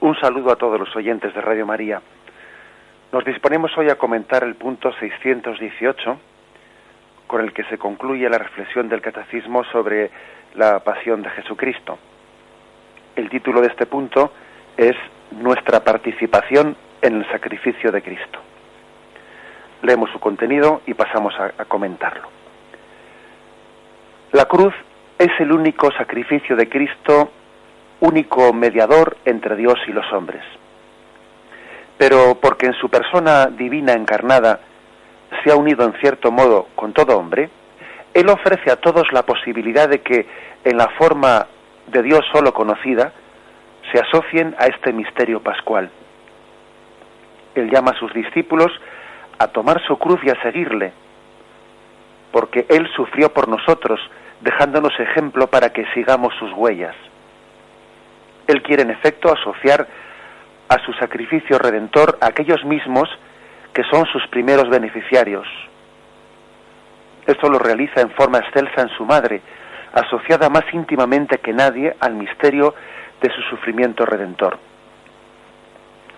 Un saludo a todos los oyentes de Radio María. Nos disponemos hoy a comentar el punto 618, con el que se concluye la reflexión del Catecismo sobre la pasión de Jesucristo. El título de este punto es Nuestra participación en el sacrificio de Cristo. Leemos su contenido y pasamos a comentarlo. La cruz es el único sacrificio de Cristo, único mediador entre Dios y los hombres. Pero porque en su persona divina encarnada se ha unido en cierto modo con todo hombre, Él ofrece a todos la posibilidad de que, en la forma de Dios solo conocida, se asocien a este misterio pascual. Él llama a sus discípulos a tomar su cruz y a seguirle, porque Él sufrió por nosotros, dejándonos ejemplo para que sigamos sus huellas. Él quiere en efecto asociar a su sacrificio redentor a aquellos mismos que son sus primeros beneficiarios. Esto lo realiza en forma excelsa en su madre, asociada más íntimamente que nadie al misterio de su sufrimiento redentor.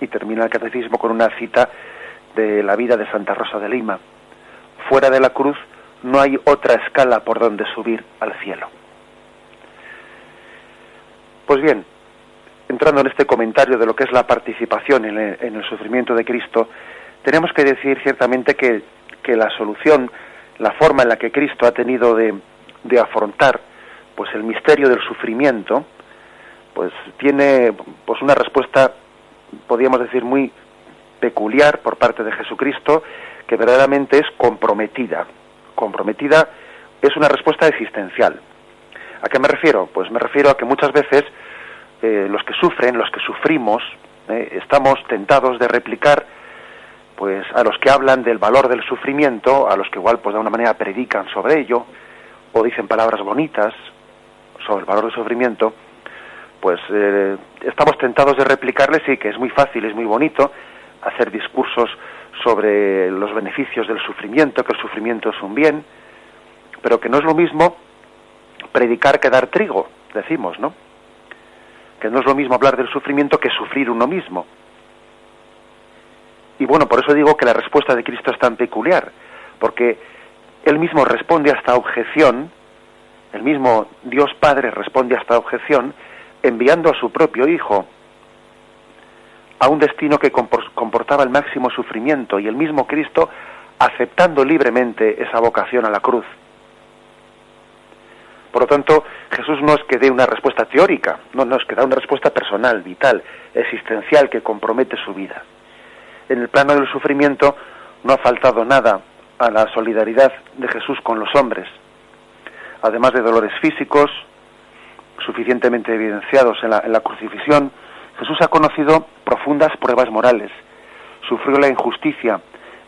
Y termina el Catecismo con una cita de la vida de Santa Rosa de Lima: fuera de la cruz no hay otra escala por donde subir al cielo. Pues bien, entrando en este comentario de lo que es la participación en el sufrimiento de Cristo, tenemos que decir ciertamente que la solución, la forma en la que Cristo ha tenido de afrontar pues el misterio del sufrimiento, pues tiene pues una respuesta, podríamos decir, muy peculiar por parte de Jesucristo, que verdaderamente es comprometida. Comprometida es una respuesta existencial. ¿A qué me refiero? Pues me refiero a que muchas veces los que sufren, los que sufrimos, estamos tentados de replicar pues a los que hablan del valor del sufrimiento, a los que igual pues de alguna manera predican sobre ello o dicen palabras bonitas sobre el valor del sufrimiento, pues estamos tentados de replicarles, sí, que es muy fácil, es muy bonito hacer discursos sobre los beneficios del sufrimiento, que el sufrimiento es un bien, pero que no es lo mismo predicar que dar trigo, decimos, ¿no? Que no es lo mismo hablar del sufrimiento que sufrir uno mismo. Y bueno, por eso digo que la respuesta de Cristo es tan peculiar, porque Él mismo responde a esta objeción, el mismo Dios Padre responde a esta objeción, enviando a su propio Hijo a un destino que comportaba el máximo sufrimiento, y el mismo Cristo aceptando libremente esa vocación a la cruz. Por lo tanto, Jesús no es que dé una respuesta teórica, no es que da una respuesta personal, vital, existencial, que compromete su vida. En el plano del sufrimiento no ha faltado nada a la solidaridad de Jesús con los hombres. Además de dolores físicos suficientemente evidenciados en la crucifixión, Jesús ha conocido profundas pruebas morales, sufrió la injusticia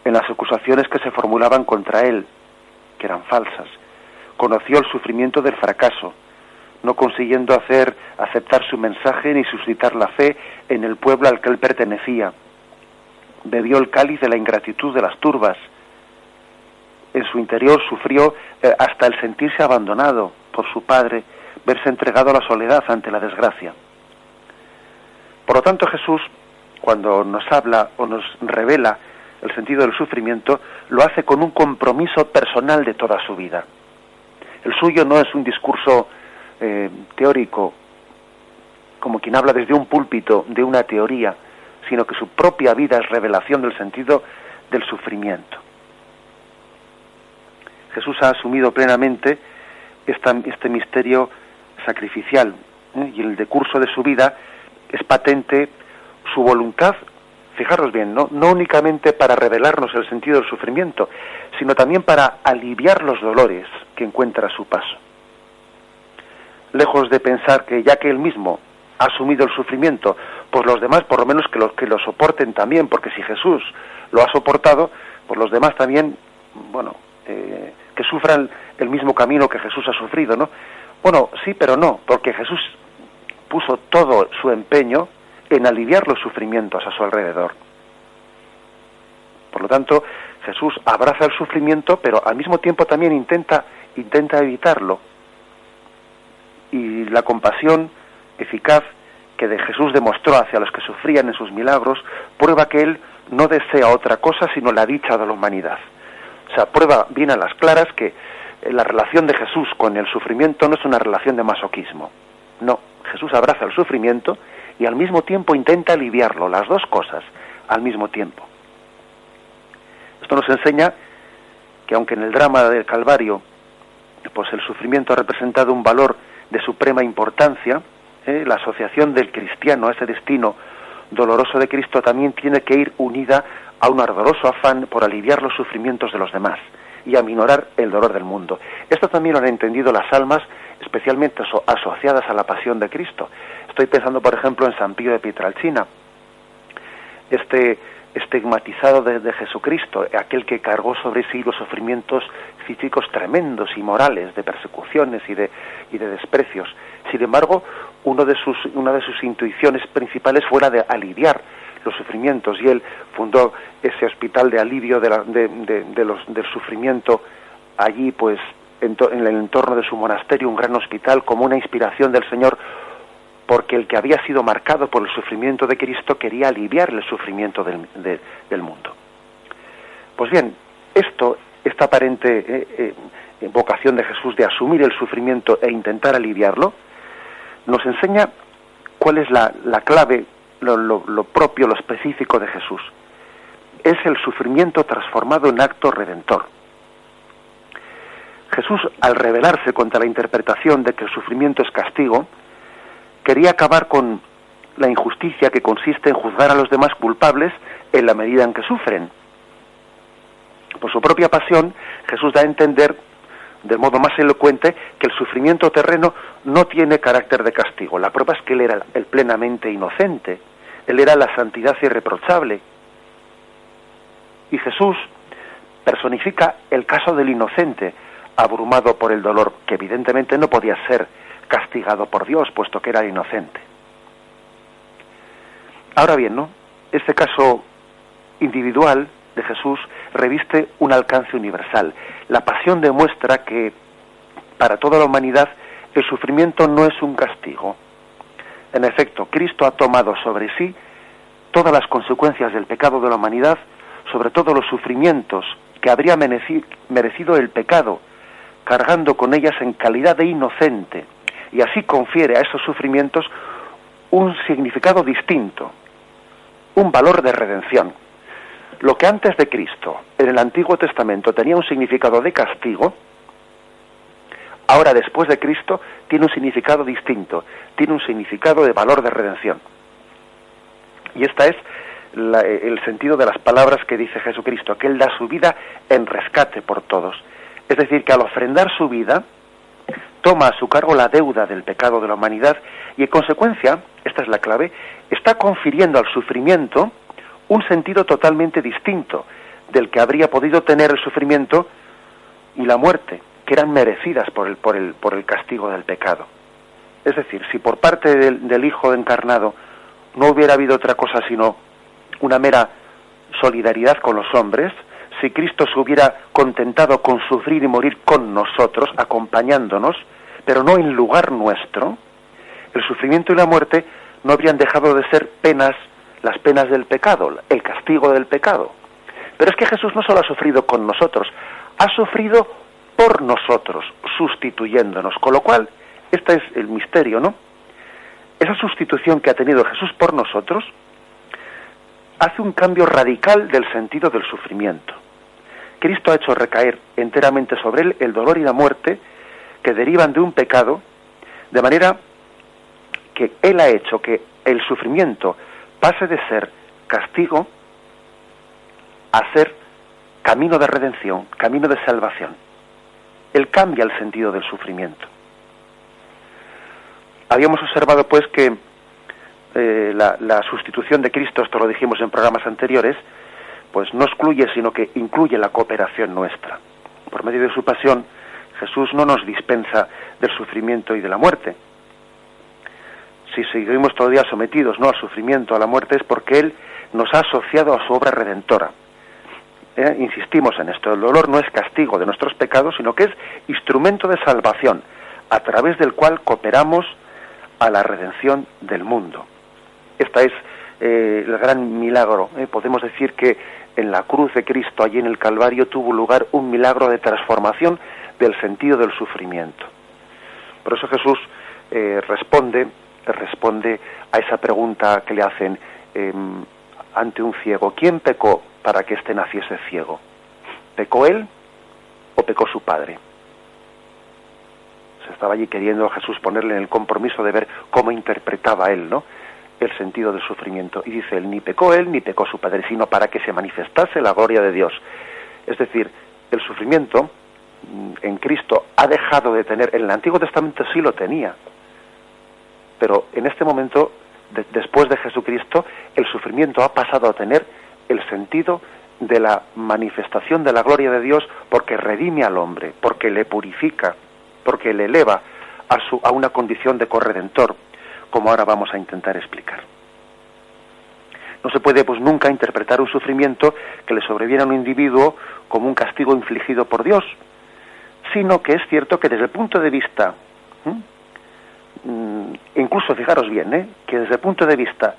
en las acusaciones que se formulaban contra Él, que eran falsas, conoció el sufrimiento del fracaso, no consiguiendo aceptar su mensaje ni suscitar la fe en el pueblo al que Él pertenecía, bebió el cáliz de la ingratitud de las turbas, en su interior sufrió hasta el sentirse abandonado por su Padre, verse entregado a la soledad ante la desgracia. Por lo tanto, Jesús, cuando nos habla o nos revela el sentido del sufrimiento, lo hace con un compromiso personal de toda su vida. El suyo no es un discurso teórico, como quien habla desde un púlpito de una teoría, sino que su propia vida es revelación del sentido del sufrimiento. Jesús ha asumido plenamente este misterio sacrificial, y en el decurso de su vida es patente su voluntad, fijaros bien, no únicamente para revelarnos el sentido del sufrimiento, sino también para aliviar los dolores que encuentra a su paso. Lejos de pensar que ya que él mismo ha asumido el sufrimiento, pues los demás por lo menos que lo soporten también, porque si Jesús lo ha soportado, pues los demás también, bueno, que sufran el mismo camino que Jesús ha sufrido, ¿no? Bueno, sí, pero no, porque Jesús puso todo su empeño en aliviar los sufrimientos a su alrededor. Por lo tanto, Jesús abraza el sufrimiento, pero al mismo tiempo también intenta evitarlo. Y la compasión eficaz que de Jesús demostró hacia los que sufrían en sus milagros, prueba que él no desea otra cosa sino la dicha de la humanidad. O sea, prueba bien a las claras que la relación de Jesús con el sufrimiento no es una relación de masoquismo. No, Jesús abraza el sufrimiento y al mismo tiempo intenta aliviarlo, las dos cosas al mismo tiempo. Esto nos enseña que aunque en el drama del Calvario pues el sufrimiento ha representado un valor de suprema importancia, la asociación del cristiano a ese destino doloroso de Cristo también tiene que ir unida a un ardoroso afán por aliviar los sufrimientos de los demás y aminorar el dolor del mundo. Esto también lo han entendido las almas especialmente asociadas a la pasión de Cristo. Estoy pensando, por ejemplo, en San Pío de Pietrelcina, este estigmatizado de Jesucristo, aquel que cargó sobre sí los sufrimientos físicos tremendos y morales, de persecuciones y de desprecios. Sin embargo, una de sus intuiciones principales fue la de aliviar los sufrimientos, y él fundó ese hospital de alivio del sufrimiento allí, pues en el entorno de su monasterio, un gran hospital, como una inspiración del Señor, porque el que había sido marcado por el sufrimiento de Cristo quería aliviar el sufrimiento del mundo. Pues bien, esta aparente vocación de Jesús de asumir el sufrimiento e intentar aliviarlo, nos enseña cuál es la clave, lo propio, lo específico de Jesús. Es el sufrimiento transformado en acto redentor. Jesús, al rebelarse contra la interpretación de que el sufrimiento es castigo, quería acabar con la injusticia que consiste en juzgar a los demás culpables en la medida en que sufren. Por su propia pasión, Jesús da a entender, de modo más elocuente, que el sufrimiento terreno no tiene carácter de castigo. La prueba es que él era el plenamente inocente, él era la santidad irreprochable. Y Jesús personifica el caso del inocente, abrumado por el dolor, que evidentemente no podía ser castigado por Dios, puesto que era inocente. Ahora bien, ¿no? Este caso individual de Jesús reviste un alcance universal. La pasión demuestra que para toda la humanidad el sufrimiento no es un castigo. En efecto, Cristo ha tomado sobre sí todas las consecuencias del pecado de la humanidad, sobre todo los sufrimientos que habría merecido el pecado, cargando con ellas en calidad de inocente, y así confiere a esos sufrimientos un significado distinto, un valor de redención. Lo que antes de Cristo, en el Antiguo Testamento, tenía un significado de castigo, ahora después de Cristo tiene un significado distinto, tiene un significado de valor de redención. Y esta es el sentido de las palabras que dice Jesucristo, que Él da su vida en rescate por todos. Es decir, que al ofrendar su vida, toma a su cargo la deuda del pecado de la humanidad y, en consecuencia, esta es la clave, está confiriendo al sufrimiento un sentido totalmente distinto del que habría podido tener el sufrimiento y la muerte, que eran merecidas por el castigo del pecado. Es decir, si por parte del Hijo encarnado no hubiera habido otra cosa sino una mera solidaridad con los hombres, si Cristo se hubiera contentado con sufrir y morir con nosotros, acompañándonos, pero no en lugar nuestro, el sufrimiento y la muerte no habrían dejado de ser penas, las penas del pecado, el castigo del pecado. Pero es que Jesús no solo ha sufrido con nosotros, ha sufrido por nosotros, sustituyéndonos, con lo cual, este es el misterio, ¿no? Esa sustitución que ha tenido Jesús por nosotros hace un cambio radical del sentido del sufrimiento. Cristo ha hecho recaer enteramente sobre él el dolor y la muerte que derivan de un pecado, de manera que él ha hecho que el sufrimiento pase de ser castigo a ser camino de redención, camino de salvación. Él cambia el sentido del sufrimiento. Habíamos observado pues que la sustitución de Cristo, esto lo dijimos en programas anteriores, pues no excluye, sino que incluye la cooperación nuestra. Por medio de su pasión, Jesús no nos dispensa del sufrimiento y de la muerte. Si seguimos todavía sometidos, ¿no?, al sufrimiento, a la muerte, es porque Él nos ha asociado a su obra redentora. Insistimos en esto, el dolor no es castigo de nuestros pecados, sino que es instrumento de salvación, a través del cual cooperamos a la redención del mundo. Esta es el gran milagro. Podemos decir que en la cruz de Cristo, allí en el Calvario, tuvo lugar un milagro de transformación del sentido del sufrimiento. Por eso Jesús responde a esa pregunta que le hacen ante un ciego. ¿Quién pecó para que éste naciese ciego? ¿Pecó él o pecó su padre? Se estaba allí queriendo Jesús ponerle en el compromiso de ver cómo interpretaba él, ¿no?, el sentido del sufrimiento. Y dice él, ni pecó él ni pecó su padre, sino para que se manifestase la gloria de Dios. Es decir, el sufrimiento en Cristo ha dejado de tener, en el Antiguo Testamento sí lo tenía, pero en este momento, después de Jesucristo, el sufrimiento ha pasado a tener el sentido de la manifestación de la gloria de Dios, porque redime al hombre, porque le purifica, porque le eleva a una condición de corredentor, como ahora vamos a intentar explicar. No se puede pues nunca interpretar un sufrimiento que le sobreviene a un individuo como un castigo infligido por Dios, sino que es cierto que desde el punto de vista, incluso fijaros bien, que desde el punto de vista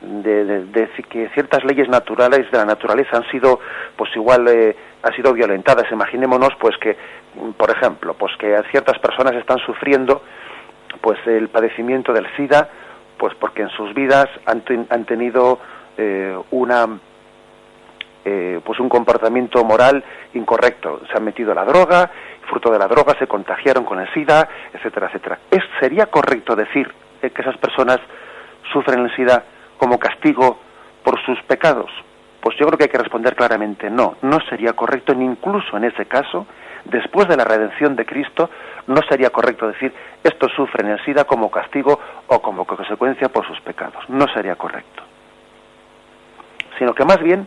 de que ciertas leyes naturales de la naturaleza han sido, pues igual han sido violentadas. Imaginémonos pues que, por ejemplo, pues que ciertas personas están sufriendo pues el padecimiento del SIDA, pues porque en sus vidas han tenido pues un comportamiento moral incorrecto, se han metido a la droga, fruto de la droga se contagiaron con el SIDA, etcétera, etcétera. ¿Sería correcto decir que esas personas sufren el SIDA como castigo por sus pecados? Pues yo creo que hay que responder claramente no sería correcto, ni incluso en ese caso, después de la redención de Cristo, no sería correcto decir estos sufren el SIDA como castigo o como consecuencia por sus pecados. No sería correcto. Sino que más bien,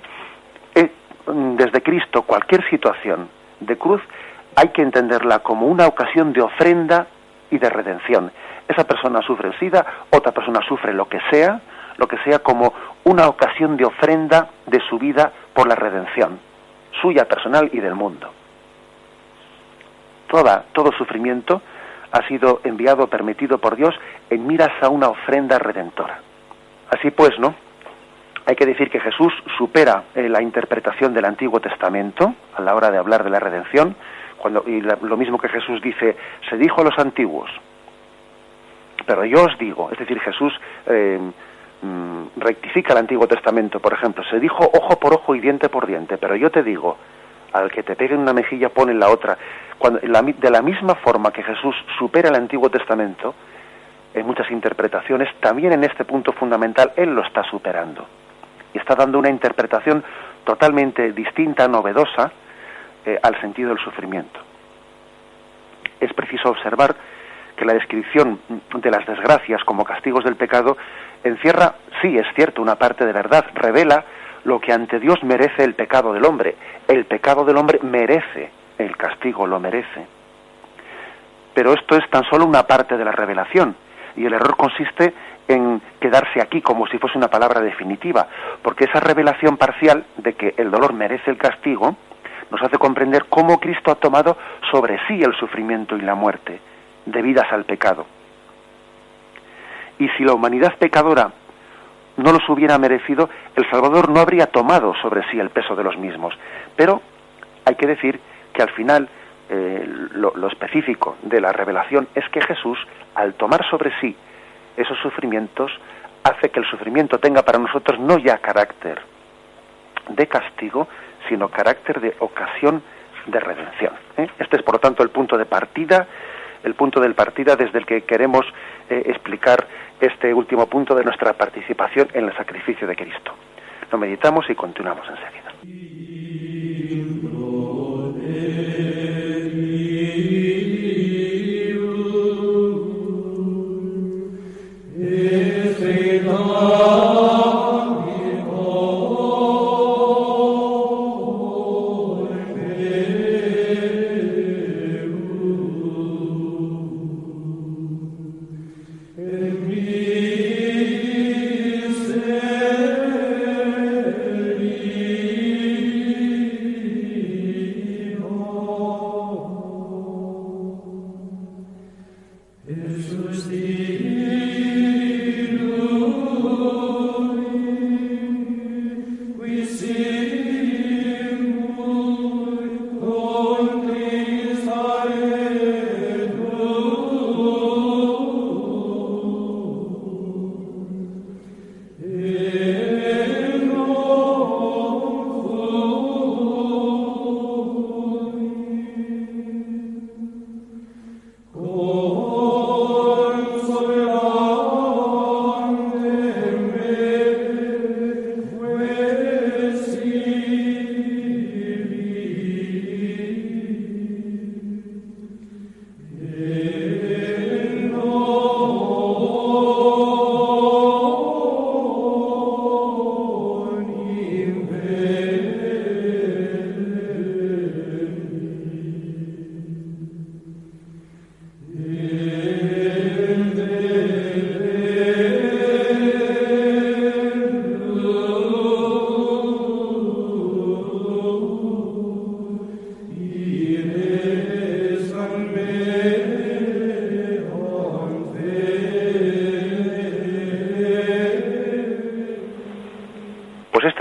desde Cristo, cualquier situación de cruz hay que entenderla como una ocasión de ofrenda y de redención. Esa persona sufre el SIDA, otra persona sufre lo que sea como una ocasión de ofrenda de su vida por la redención, suya personal y del mundo. Todo sufrimiento ha sido enviado, permitido por Dios en miras a una ofrenda redentora. Así pues, ¿no?, hay que decir que Jesús supera la interpretación del Antiguo Testamento a la hora de hablar de la redención, lo mismo que Jesús dice, se dijo a los antiguos, pero yo os digo, es decir, Jesús rectifica el Antiguo Testamento, por ejemplo, se dijo ojo por ojo y diente por diente, pero yo te digo, al que te pegue en una mejilla pon en la otra. De la misma forma que Jesús supera el Antiguo Testamento en muchas interpretaciones, también en este punto fundamental Él lo está superando y está dando una interpretación totalmente distinta, novedosa al sentido del sufrimiento. Es preciso observar que la descripción de las desgracias como castigos del pecado encierra, sí, es cierto, una parte de verdad, revela lo que ante Dios merece el pecado del hombre. El pecado del hombre merece el castigo, lo merece. Pero esto es tan solo una parte de la revelación, y el error consiste en quedarse aquí como si fuese una palabra definitiva, porque esa revelación parcial de que el dolor merece el castigo nos hace comprender cómo Cristo ha tomado sobre sí el sufrimiento y la muerte debidas al pecado. Y si la humanidad pecadora no los hubiera merecido, el Salvador no habría tomado sobre sí el peso de los mismos. Pero hay que decir que al final lo específico de la revelación es que Jesús, al tomar sobre sí esos sufrimientos, hace que el sufrimiento tenga para nosotros no ya carácter de castigo, sino carácter de ocasión de redención. Este es, por lo tanto, el punto de partida desde el que queremos explicar este último punto de nuestra participación en el sacrificio de Cristo. Lo meditamos y continuamos enseguida.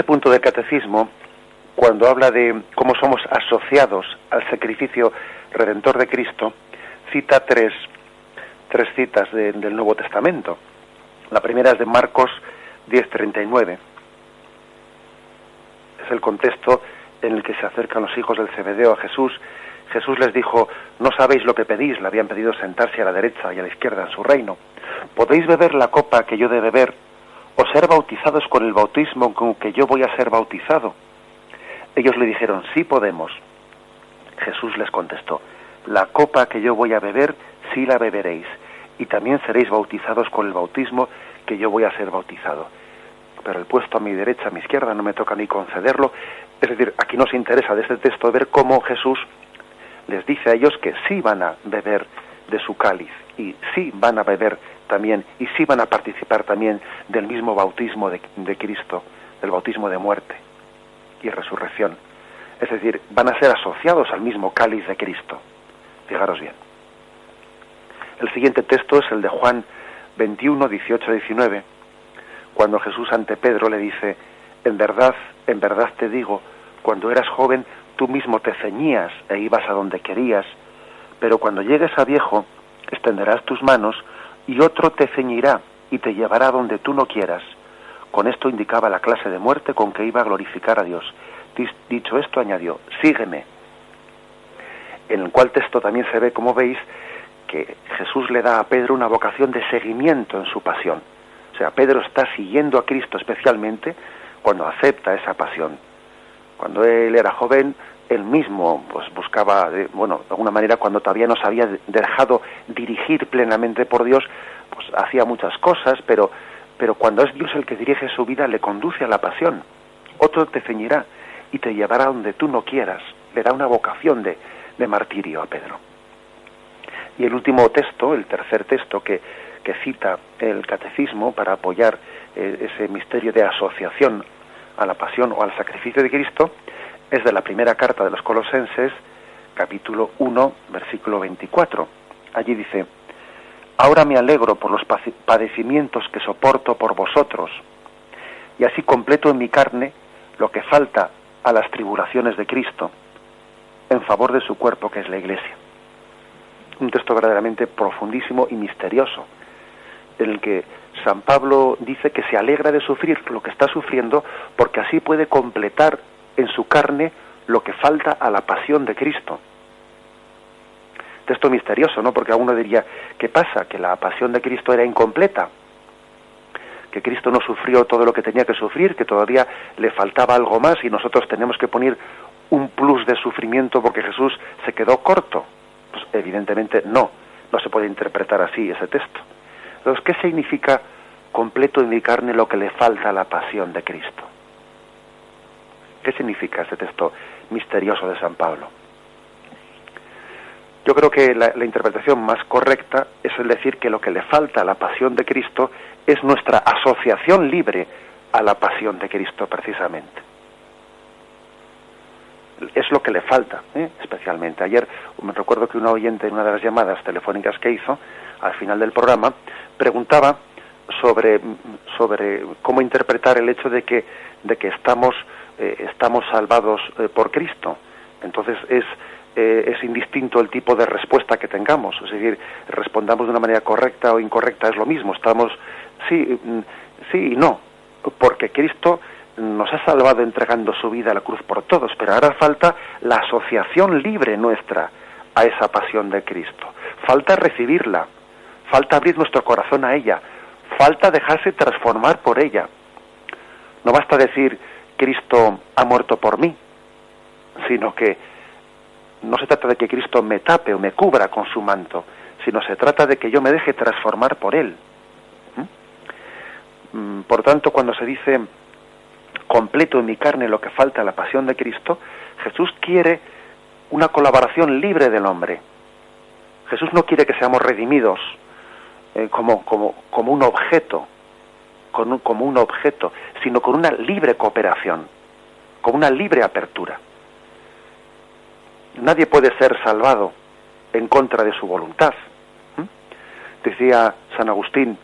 Punto del catecismo, cuando habla de cómo somos asociados al sacrificio redentor de Cristo, cita tres citas del Nuevo Testamento. La primera es de Marcos 10:39. Es el contexto en el que se acercan los hijos del Zebedeo a Jesús. Jesús les dijo: no sabéis lo que pedís. Le habían pedido sentarse a la derecha y a la izquierda en su reino. ¿Podéis beber la copa que yo he de beber, o ser bautizados con el bautismo con que yo voy a ser bautizado? Ellos le dijeron: sí podemos. Jesús les contestó: la copa que yo voy a beber, sí la beberéis, y también seréis bautizados con el bautismo que yo voy a ser bautizado. Pero el puesto a mi derecha, a mi izquierda, no me toca ni concederlo. Es decir, aquí nos interesa de este texto ver cómo Jesús les dice a ellos que sí van a beber de su cáliz, y sí van a beber también, y sí van a participar también del mismo bautismo de Cristo, del bautismo de muerte y resurrección. Es decir, van a ser asociados al mismo cáliz de Cristo. Fijaros bien. El siguiente texto es el de Juan 21, 18, 19, cuando Jesús ante Pedro le dice: en verdad te digo, cuando eras joven tú mismo te ceñías e ibas a donde querías, pero cuando llegues a viejo extenderás tus manos y otro te ceñirá y te llevará donde tú no quieras. Con esto indicaba la clase de muerte con que iba a glorificar a Dios. Dicho esto, añadió: sígueme. En el cual texto también se ve, como veis, que Jesús le da a Pedro una vocación de seguimiento en su pasión. O sea, Pedro está siguiendo a Cristo especialmente cuando acepta esa pasión. Cuando él era joven, él mismo pues buscaba, de alguna manera, cuando todavía no se había dejado dirigir plenamente por Dios, pues hacía muchas cosas, pero cuando es Dios el que dirige su vida, le conduce a la pasión. Otro te ceñirá y te llevará donde tú no quieras. Le da una vocación de martirio a Pedro. Y el último texto, el tercer texto que cita el catecismo para apoyar ese misterio de asociación a la pasión o al sacrificio de Cristo, es de la primera carta de los Colosenses, capítulo 1, versículo 24. Allí dice: ahora me alegro por los padecimientos que soporto por vosotros, y así completo en mi carne lo que falta a las tribulaciones de Cristo, en favor de su cuerpo, que es la Iglesia. Un texto verdaderamente profundísimo y misterioso, en el que San Pablo dice que se alegra de sufrir lo que está sufriendo, porque así puede completar en su carne lo que falta a la pasión de Cristo. Texto misterioso, ¿no? Porque a uno diría: ¿qué pasa? ¿Que la pasión de Cristo era incompleta? ¿Que Cristo no sufrió todo lo que tenía que sufrir? ¿Que todavía le faltaba algo más y nosotros tenemos que poner un plus de sufrimiento porque Jesús se quedó corto? Pues evidentemente no se puede interpretar así ese texto. Entonces, ¿qué significa completo en mi carne lo que le falta a la pasión de Cristo? ¿Qué significa ese texto misterioso de San Pablo? Yo creo que la interpretación más correcta es el decir que lo que le falta a la pasión de Cristo es nuestra asociación libre a la pasión de Cristo, precisamente. Es lo que le falta, especialmente. Ayer me recuerdo que una oyente en una de las llamadas telefónicas que hizo, al final del programa, preguntaba sobre cómo interpretar el hecho de que estamos salvados por Cristo. Entonces es indistinto el tipo de respuesta que tengamos, es decir, respondamos de una manera correcta o incorrecta, es lo mismo, estamos sí y no. ¿Por Cristo nos ha salvado entregando su vida a la cruz por todos, pero ahora falta la asociación libre nuestra a esa pasión de Cristo. Falta recibirla, falta abrir nuestro corazón a ella, falta dejarse transformar por ella. No basta decir Cristo ha muerto por mí, sino que no se trata de que Cristo me tape o me cubra con su manto, sino se trata de que yo me deje transformar por Él. Por tanto, cuando se dice completo en mi carne lo que falta a la pasión de Cristo, Jesús quiere una colaboración libre del hombre. Jesús no quiere que seamos redimidos como un objeto, como un objeto, sino con una libre cooperación, con una libre apertura. Nadie puede ser salvado en contra de su voluntad. Decía San Agustín,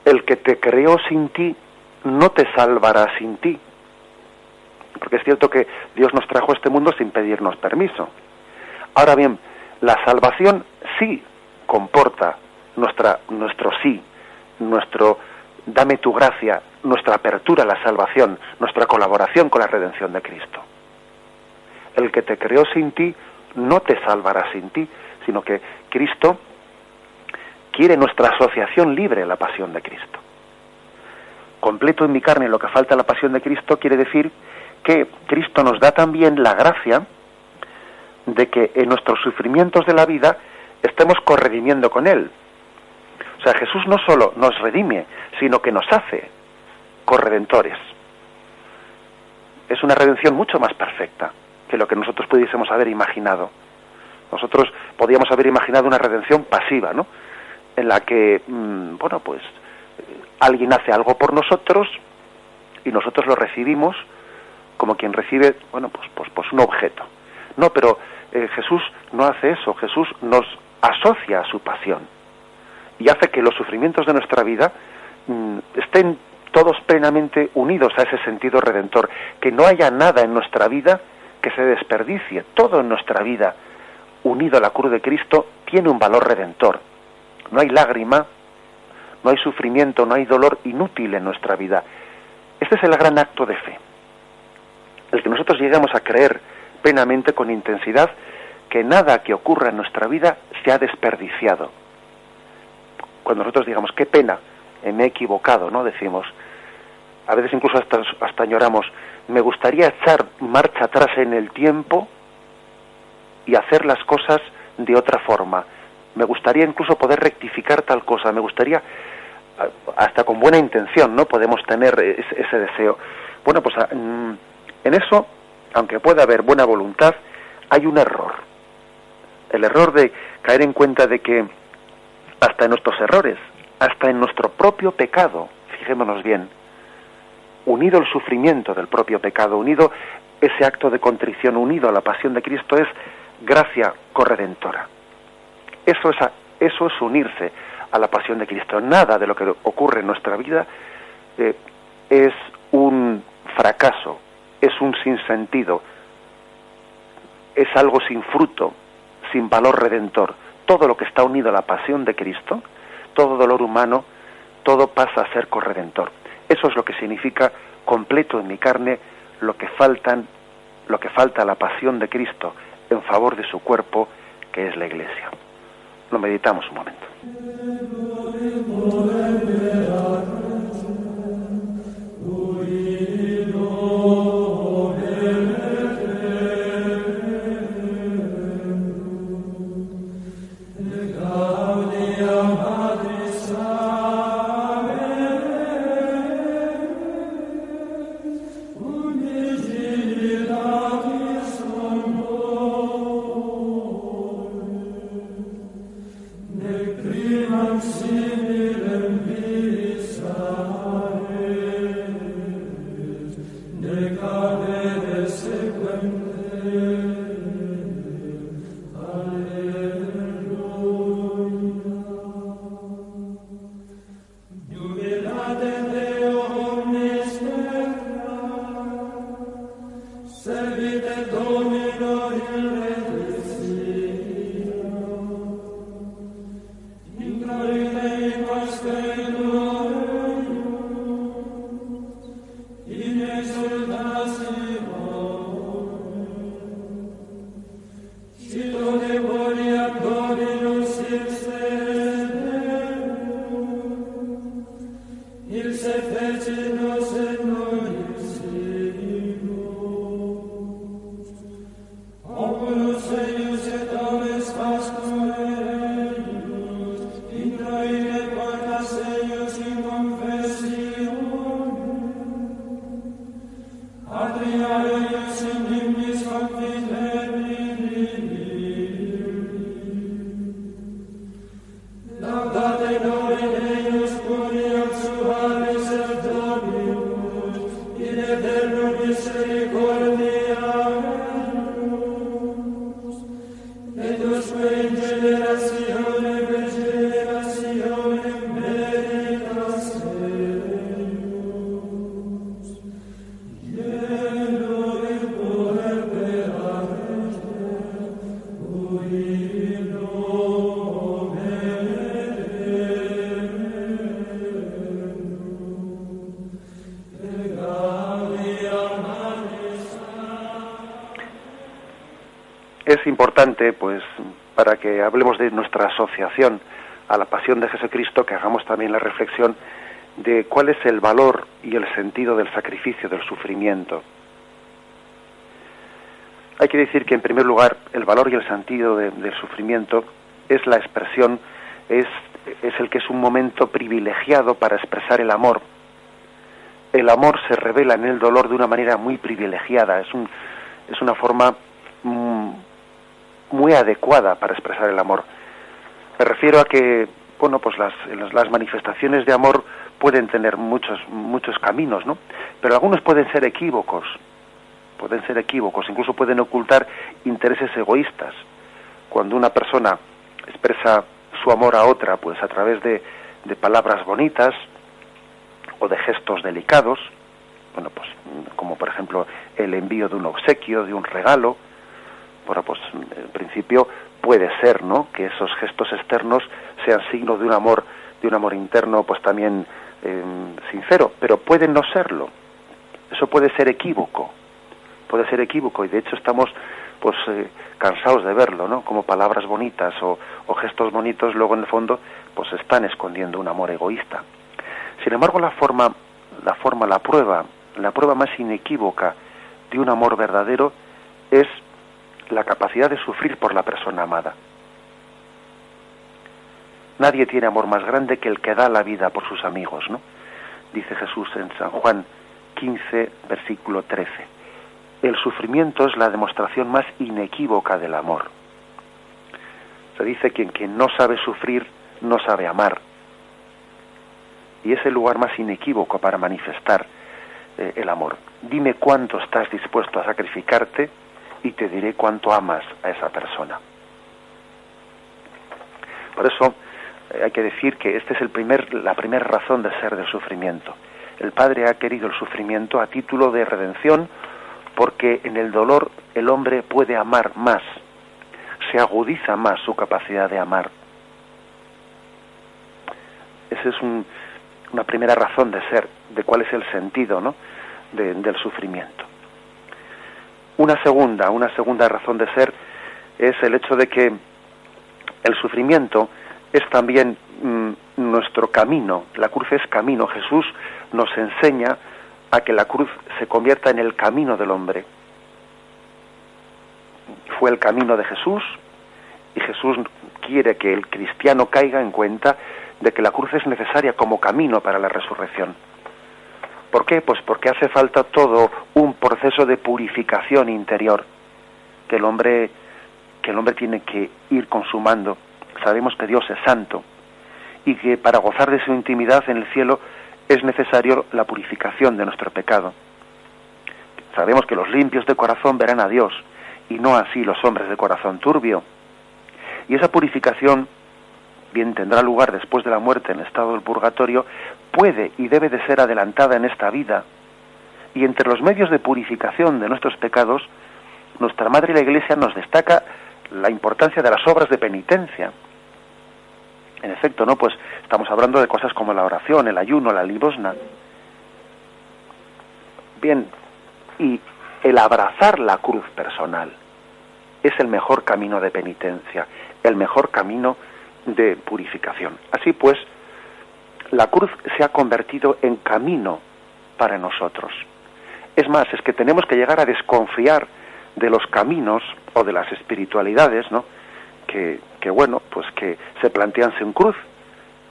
el que te creó sin ti no te salvará sin ti. Porque es cierto que Dios nos trajo a este mundo sin pedirnos permiso. Ahora bien, la salvación sí comporta nuestro sí, nuestro dame tu gracia, nuestra apertura a la salvación, nuestra colaboración con la redención de Cristo. El que te creó sin ti no te salvará sin ti, sino que Cristo quiere nuestra asociación libre a la pasión de Cristo. Completo en mi carne lo que falta a la pasión de Cristo quiere decir que Cristo nos da también la gracia de que en nuestros sufrimientos de la vida estemos corredimiendo con Él. O sea, Jesús no solo nos redime, sino que nos hace corredentores. Es una redención mucho más perfecta que lo que nosotros pudiésemos haber imaginado. Nosotros podíamos haber imaginado una redención pasiva, ¿no? En la que, alguien hace algo por nosotros y nosotros lo recibimos como quien recibe, pues un objeto. No, pero Jesús no hace eso. Jesús nos asocia a su pasión y hace que los sufrimientos de nuestra vida estén todos plenamente unidos a ese sentido redentor, que no haya nada en nuestra vida que se desperdicie. Todo en nuestra vida, unido a la cruz de Cristo, tiene un valor redentor. No hay lágrima, no hay sufrimiento, no hay dolor inútil en nuestra vida. Este es el gran acto de fe, el que nosotros lleguemos a creer plenamente, con intensidad, que nada que ocurra en nuestra vida se ha desperdiciado. Cuando nosotros digamos, qué pena, me he equivocado, ¿no? Decimos, a veces incluso hasta lloramos, me gustaría echar marcha atrás en el tiempo y hacer las cosas de otra forma. Me gustaría incluso poder rectificar tal cosa, me gustaría, hasta con buena intención, ¿no? Podemos tener ese deseo. Bueno, pues en eso, aunque pueda haber buena voluntad, hay un error. El error de caer en cuenta de que hasta en nuestros errores, hasta en nuestro propio pecado, fijémonos bien, unido el sufrimiento del propio pecado, unido ese acto de contrición, unido a la pasión de Cristo, es gracia corredentora. Eso es unirse a la pasión de Cristo. Nada de lo que ocurre en nuestra vida es un fracaso, es un sinsentido, es algo sin fruto, sin valor redentor. Todo lo que está unido a la pasión de Cristo, todo dolor humano, todo pasa a ser corredentor. Eso es lo que significa completo en mi carne lo que falta a la pasión de Cristo en favor de su cuerpo, que es la Iglesia. Lo meditamos un momento. Prima Es importante, pues, para que hablemos de nuestra asociación a la pasión de Jesucristo, que hagamos también la reflexión de cuál es el valor y el sentido del sacrificio, del sufrimiento. Hay que decir que, en primer lugar, el valor y el sentido del sufrimiento es la expresión, es el que es un momento privilegiado para expresar el amor. El amor se revela en el dolor de una manera muy privilegiada, es una forma muy adecuada para expresar el amor. Me refiero a que, bueno, pues las manifestaciones de amor pueden tener muchos caminos, ¿no? Pero algunos pueden ser equívocos, incluso pueden ocultar intereses egoístas. Cuando una persona expresa su amor a otra, pues a través de palabras bonitas o de gestos delicados, bueno, pues como por ejemplo el envío de un obsequio, de un regalo. Bueno, pues en principio puede ser, ¿no?, que esos gestos externos sean signo de un amor interno, pues también sincero, pero pueden no serlo. Eso puede ser equívoco, y de hecho estamos pues cansados de verlo, ¿no?, como palabras bonitas o gestos bonitos luego en el fondo pues están escondiendo un amor egoísta. Sin embargo, la prueba más inequívoca de un amor verdadero es la capacidad de sufrir por la persona amada. Nadie tiene amor más grande que el que da la vida por sus amigos, ¿no? Dice Jesús en San Juan 15, versículo 13. El sufrimiento es la demostración más inequívoca del amor. Se dice que quien no sabe sufrir no sabe amar. Y es el lugar más inequívoco para manifestar el amor. Dime cuánto estás dispuesto a sacrificarte y te diré cuánto amas a esa persona. Por eso hay que decir que esta es la primera razón de ser del sufrimiento. El Padre ha querido el sufrimiento a título de redención, porque en el dolor el hombre puede amar más, se agudiza más su capacidad de amar. Esa es una primera razón de ser, de cuál es el sentido, ¿no?, del sufrimiento. Una segunda razón de ser es el hecho de que el sufrimiento es también nuestro camino. La cruz es camino. Jesús nos enseña a que la cruz se convierta en el camino del hombre. Fue el camino de Jesús, y Jesús quiere que el cristiano caiga en cuenta de que la cruz es necesaria como camino para la resurrección. ¿Por qué? Pues porque hace falta todo un proceso de purificación interior que el hombre tiene que ir consumando. Sabemos que Dios es santo y que para gozar de su intimidad en el cielo es necesario la purificación de nuestro pecado. Sabemos que los limpios de corazón verán a Dios, y no así los hombres de corazón turbio. Y esa purificación bien tendrá lugar después de la muerte en el estado del purgatorio, puede y debe de ser adelantada en esta vida. Y entre los medios de purificación de nuestros pecados, nuestra Madre la Iglesia nos destaca la importancia de las obras de penitencia. En efecto, ¿no?, pues estamos hablando de cosas como la oración, el ayuno, la limosna. Bien, y el abrazar la cruz personal es el mejor camino de penitencia, el mejor camino de purificación. Así pues, la cruz se ha convertido en camino para nosotros. Es más, es que tenemos que llegar a desconfiar de los caminos o de las espiritualidades, ¿no?, que bueno, pues que se plantean sin cruz,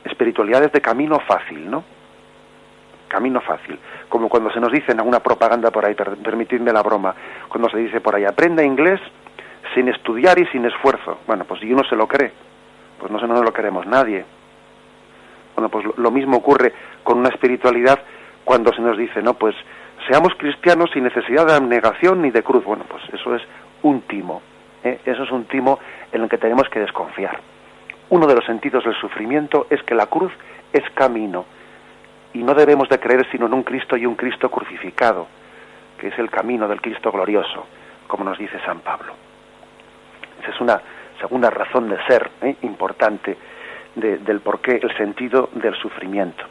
espiritualidades de camino fácil, ¿no? camino fácil. Como cuando se nos dice en alguna propaganda por ahí, permitidme la broma, cuando se dice por ahí, aprenda inglés sin estudiar y sin esfuerzo. Bueno, pues si uno se lo cree, pues no lo queremos nadie. Bueno, pues lo mismo ocurre con una espiritualidad cuando se nos dice, no, pues seamos cristianos sin necesidad de abnegación ni de cruz. Bueno, pues eso es un timo, eso es un timo en el que tenemos que desconfiar. Uno de los sentidos del sufrimiento es que la cruz es camino, y no debemos de creer sino en un Cristo y un Cristo crucificado, que es el camino del Cristo glorioso, como nos dice San Pablo. Esa es una segunda razón de ser importante del porqué, el sentido del sufrimiento.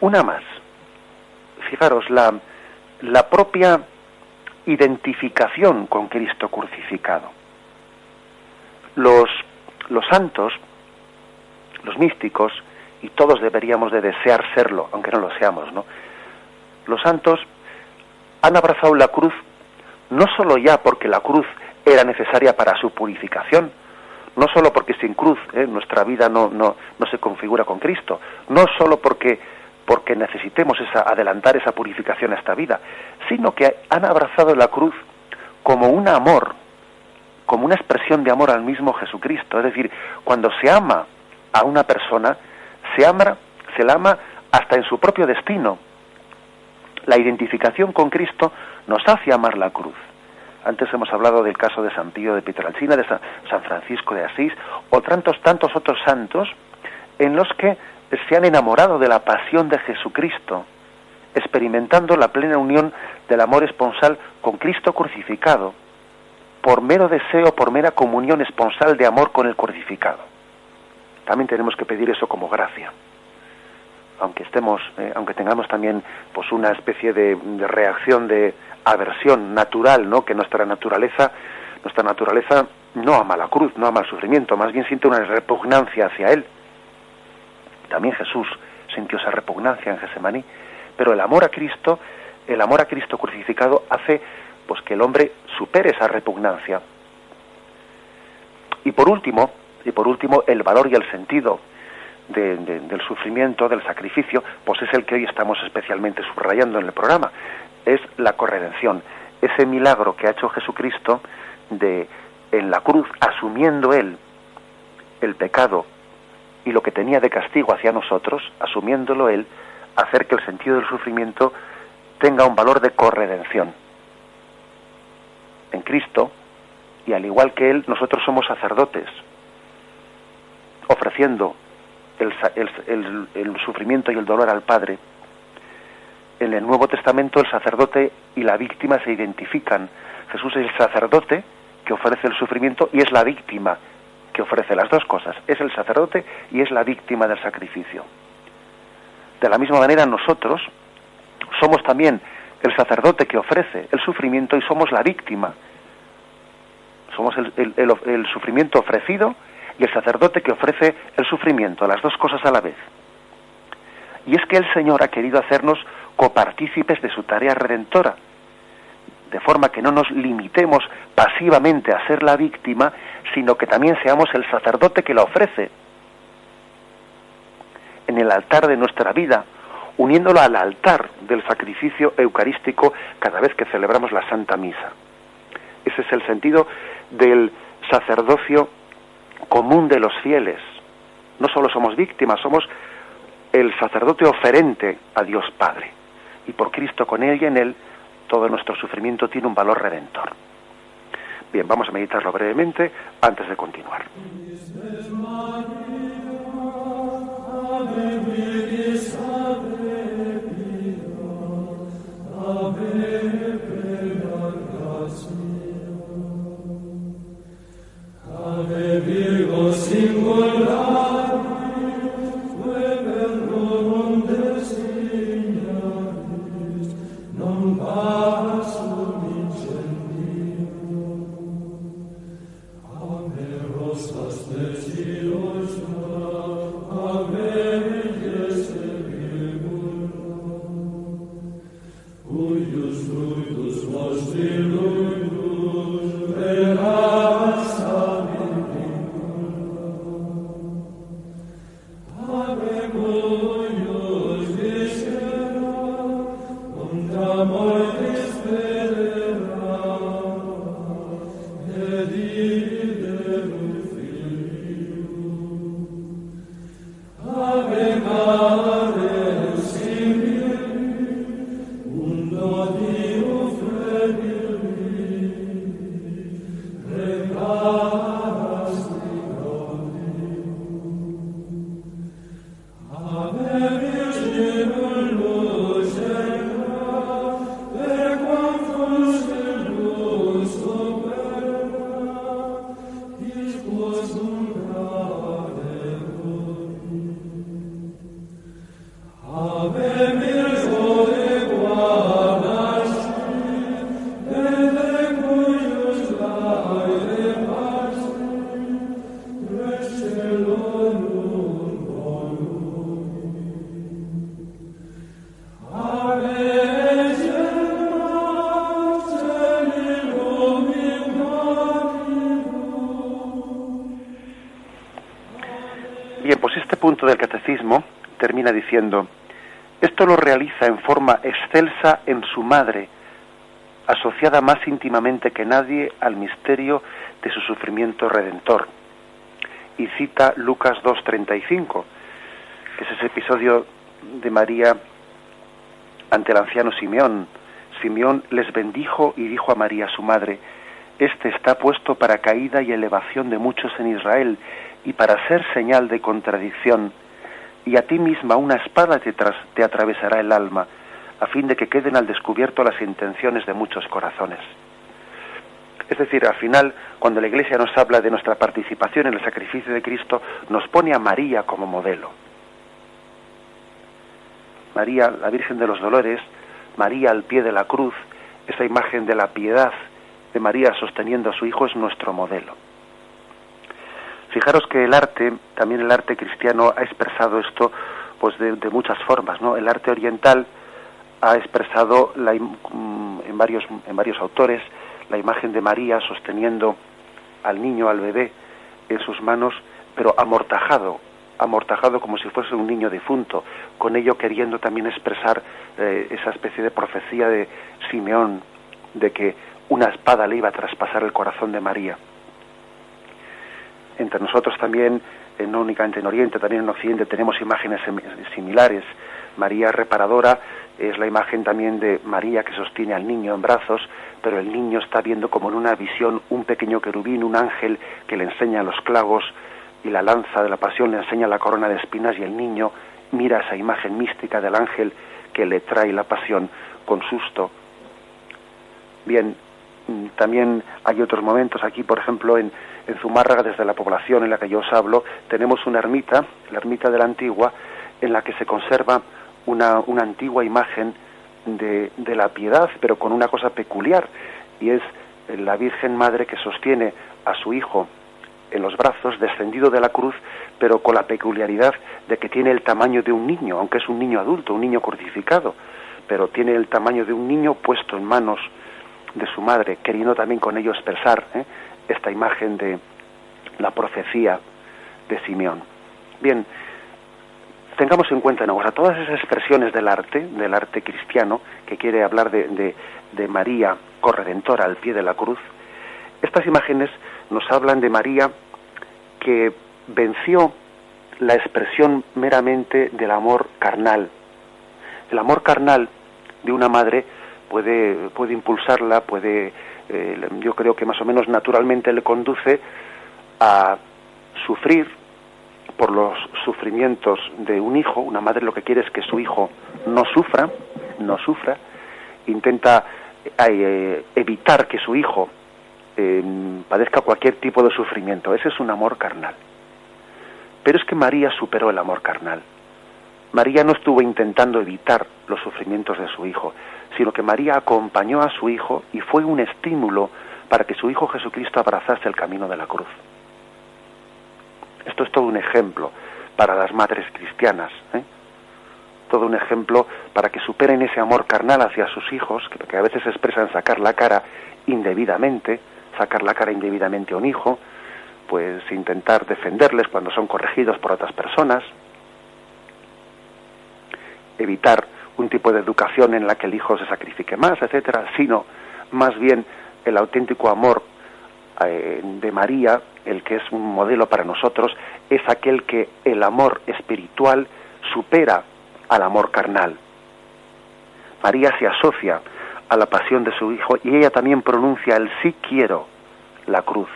Una más. Fijaros, la propia identificación con Cristo crucificado. Los santos, los místicos, y todos deberíamos de desear serlo, aunque no lo seamos, ¿no? Los santos han abrazado la cruz no solo ya porque la cruz era necesaria para su purificación, no solo porque sin cruz nuestra vida no se configura con Cristo, no solo porque necesitemos adelantar esa purificación a esta vida, sino que han abrazado la cruz como un amor, como una expresión de amor al mismo Jesucristo. Es decir, cuando se ama a una persona, se la ama hasta en su propio destino. La identificación con Cristo nos hace amar la cruz. Antes hemos hablado del caso de San Pío de Pietrelcina, de San Francisco de Asís, o tantos otros santos en los que se han enamorado de la pasión de Jesucristo, experimentando la plena unión del amor esponsal con Cristo crucificado, por mero deseo, por mera comunión esponsal de amor con el crucificado. También tenemos que pedir eso como gracia, aunque tengamos también pues una especie de reacción de aversión natural, ¿no? Que nuestra naturaleza no ama la cruz, no ama el sufrimiento, más bien siente una repugnancia hacia él. También Jesús sintió esa repugnancia en Getsemaní, pero el amor a Cristo crucificado hace pues que el hombre supere esa repugnancia. Y por último, el valor y el sentido del sufrimiento, del sacrificio, pues es el que hoy estamos especialmente subrayando en el programa, es la corredención, ese milagro que ha hecho Jesucristo en la cruz, asumiendo él el pecado y lo que tenía de castigo hacia nosotros, asumiéndolo él, hacer que el sentido del sufrimiento tenga un valor de corredención. En Cristo, y al igual que él, nosotros somos sacerdotes, ofreciendo el sufrimiento y el dolor al Padre. En el Nuevo Testamento el sacerdote y la víctima se identifican. Jesús es el sacerdote que ofrece el sufrimiento y es la víctima que ofrece las dos cosas. Es el sacerdote y es la víctima del sacrificio. De la misma manera nosotros somos también el sacerdote que ofrece el sufrimiento y somos la víctima. Somos el sufrimiento ofrecido y el sacerdote que ofrece el sufrimiento, las dos cosas a la vez. Y es que el Señor ha querido hacernos copartícipes de su tarea redentora, de forma que no nos limitemos pasivamente a ser la víctima, sino que también seamos el sacerdote que la ofrece en el altar de nuestra vida, uniéndolo al altar del sacrificio eucarístico cada vez que celebramos la Santa Misa. Ese es el sentido del sacerdocio común de los fieles. No solo somos víctimas, somos el sacerdote oferente a Dios Padre. Y por Cristo, con él y en él, todo nuestro sufrimiento tiene un valor redentor. Bien, vamos a meditarlo brevemente antes de continuar. Alleluia, Bien, pues este punto del catecismo termina diciendo: esto lo realiza en forma excelsa en su madre, asociada más íntimamente que nadie al misterio de su sufrimiento redentor. Y cita Lucas 2:35, que es ese episodio de María ante el anciano Simeón. Simeón les bendijo y dijo a María su madre: este está puesto para caída y elevación de muchos en Israel, y para ser señal de contradicción, y a ti misma una espada te atravesará el alma, a fin de que queden al descubierto las intenciones de muchos corazones. Es decir, al final, cuando la Iglesia nos habla de nuestra participación en el sacrificio de Cristo, nos pone a María como modelo. María, la Virgen de los Dolores, María al pie de la cruz, esa imagen de la piedad de María sosteniendo a su hijo, es nuestro modelo. Fijaros que el arte, también el arte cristiano, ha expresado esto pues de muchas formas, ¿no? El arte oriental ha expresado en varios autores la imagen de María sosteniendo al niño, al bebé, en sus manos, pero amortajado como si fuese un niño difunto, con ello queriendo también expresar esa especie de profecía de Simeón, de que una espada le iba a traspasar el corazón de María. Entre nosotros también, no únicamente en Oriente, también en Occidente, tenemos imágenes similares. María reparadora es la imagen también de María que sostiene al niño en brazos, pero el niño está viendo como en una visión un pequeño querubín, un ángel que le enseña los clavos, y la lanza de la pasión le enseña la corona de espinas, y el niño mira esa imagen mística del ángel que le trae la pasión con susto. Bien, también hay otros momentos aquí, por ejemplo, en Zumárraga, desde la población en la que yo os hablo, tenemos una ermita, la ermita de la Antigua, en la que se conserva una antigua imagen de la piedad, pero con una cosa peculiar, y es la Virgen Madre que sostiene a su hijo en los brazos, descendido de la cruz, pero con la peculiaridad de que tiene el tamaño de un niño, aunque es un niño adulto, un niño crucificado, pero tiene el tamaño de un niño puesto en manos de su madre, queriendo también con ello expresar esta imagen de la profecía de Simeón. Bien, tengamos en cuenta, ¿no?, todas esas expresiones del arte cristiano, que quiere hablar de María corredentora al pie de la cruz. Estas imágenes nos hablan de María que venció la expresión meramente del amor carnal. El amor carnal de una madre puede impulsarla, yo creo que más o menos naturalmente le conduce a sufrir por los sufrimientos de un hijo. Una madre lo que quiere es que su hijo no sufra, intenta evitar que su hijo padezca cualquier tipo de sufrimiento. Ese es un amor carnal. Pero es que María superó el amor carnal. María no estuvo intentando evitar los sufrimientos de su hijo, sino que María acompañó a su hijo y fue un estímulo para que su hijo Jesucristo abrazase el camino de la cruz. Esto es todo un ejemplo para las madres cristianas, todo un ejemplo para que superen ese amor carnal hacia sus hijos, que a veces expresan sacar la cara indebidamente a un hijo, pues intentar defenderles cuando son corregidos por otras personas, evitar un tipo de educación en la que el hijo se sacrifique más, etcétera, sino más bien el auténtico amor de María, el que es un modelo para nosotros, es aquel que el amor espiritual supera al amor carnal. María se asocia a la pasión de su hijo y ella también pronuncia el sí quiero, la cruz.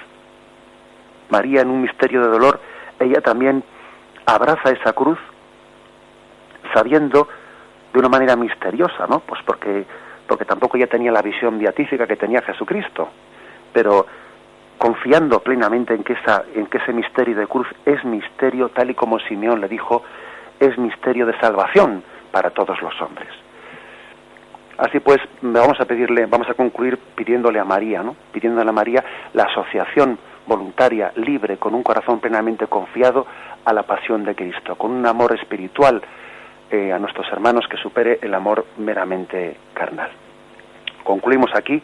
María, en un misterio de dolor, ella también abraza esa cruz sabiendo de una manera misteriosa, ¿no? Pues porque tampoco ella tenía la visión beatífica que tenía Jesucristo, pero confiando plenamente en que ese misterio de cruz es misterio, tal y como Simeón le dijo, es misterio de salvación para todos los hombres. Así pues, vamos a concluir pidiéndole a María, ¿no? Pidiéndole a María la asociación voluntaria, libre, con un corazón plenamente confiado a la pasión de Cristo, con un amor espiritual a nuestros hermanos que supere el amor meramente carnal. Concluimos aquí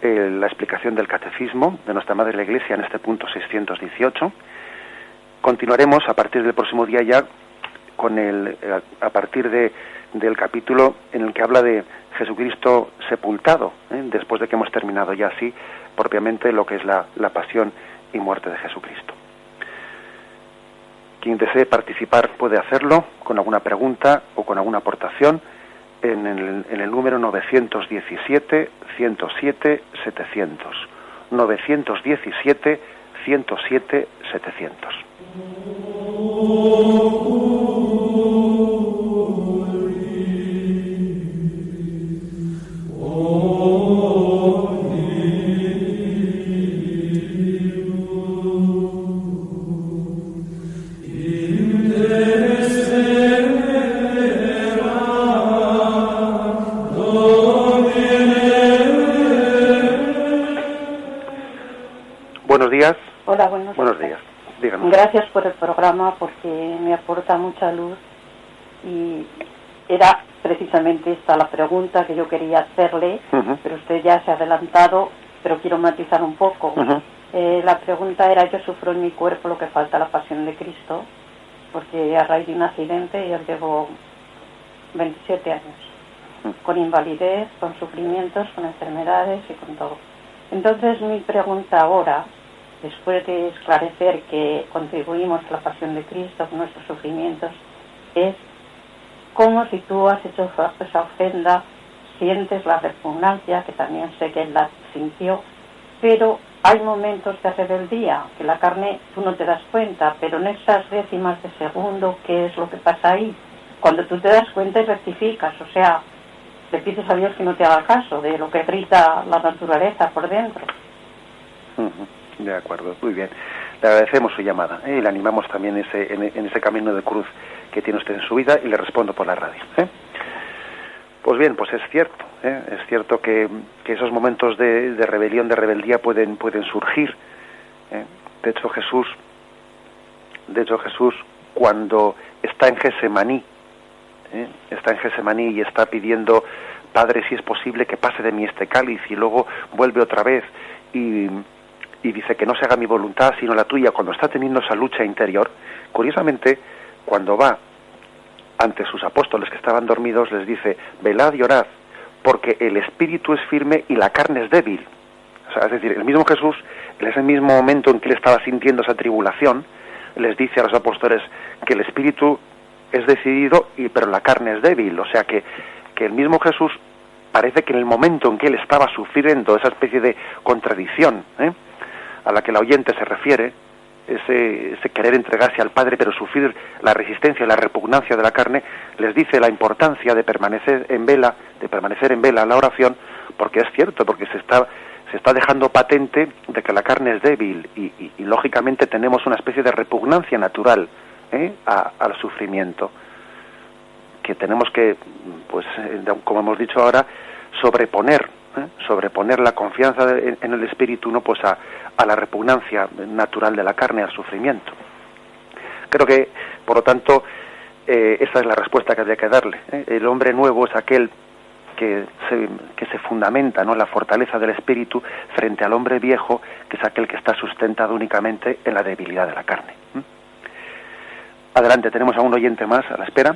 la explicación del Catecismo de nuestra Madre la Iglesia en este punto 618. Continuaremos a partir del próximo día ya con a partir del capítulo en el que habla de Jesucristo sepultado, después de que hemos terminado ya así propiamente lo que es la pasión y muerte de Jesucristo. Quien desee participar puede hacerlo con alguna pregunta o con alguna aportación en el número 917 107 700 917 107 700. Buenos días. Hola, buenos días. Díganos. Gracias por el programa porque me aporta mucha luz y era precisamente esta la pregunta que yo quería hacerle, pero usted ya se ha adelantado, pero quiero matizar un poco. La pregunta era: yo sufro en mi cuerpo lo que falta la pasión de Cristo, porque a raíz de un accidente yo llevo 27 años, con invalidez, con sufrimientos, con enfermedades y con todo. Entonces mi pregunta ahora, después de esclarecer que contribuimos a la pasión de Cristo con nuestros sufrimientos, es cómo, si tú has hecho esa ofrenda, sientes la repugnancia, que también sé que él la sintió, pero hay momentos de rebeldía, que la carne tú no te das cuenta, pero en esas décimas de segundo, ¿qué es lo que pasa ahí? Cuando tú te das cuenta y rectificas, o sea, le pides a Dios que no te haga caso de lo que grita la naturaleza por dentro. De acuerdo, muy bien. Le agradecemos su llamada y le animamos también en ese camino de cruz que tiene usted en su vida, y le respondo por la radio. Pues bien, pues es cierto que esos momentos de rebelión, de rebeldía pueden surgir. De hecho Jesús cuando está en Getsemaní, y está pidiendo: Padre, si es posible que pase de mí este cáliz, y luego vuelve otra vez y dice que no se haga mi voluntad sino la tuya. Cuando está teniendo esa lucha interior, curiosamente, cuando va ante sus apóstoles que estaban dormidos, les dice: velad y orad, porque el espíritu es firme y la carne es débil. O sea, es decir, el mismo Jesús, en ese mismo momento en que él estaba sintiendo esa tribulación, les dice a los apóstoles que el espíritu es decidido, pero la carne es débil. O sea que el mismo Jesús, parece que en el momento en que él estaba sufriendo esa especie de contradicción, a la que la oyente se refiere, ese querer entregarse al Padre pero sufrir la resistencia y la repugnancia de la carne, les dice la importancia de permanecer en vela en la oración, porque es cierto, porque se está dejando patente de que la carne es débil y lógicamente tenemos una especie de repugnancia natural al sufrimiento, que tenemos que, pues como hemos dicho ahora, sobreponer la confianza en el Espíritu, ¿no? Pues a la repugnancia natural de la carne, al sufrimiento. Creo que, por lo tanto, esa es la respuesta que habría que darle. El hombre nuevo es aquel que se fundamenta, ¿no?, en la fortaleza del Espíritu, frente al hombre viejo, que es aquel que está sustentado únicamente en la debilidad de la carne. Adelante, tenemos a un oyente más a la espera.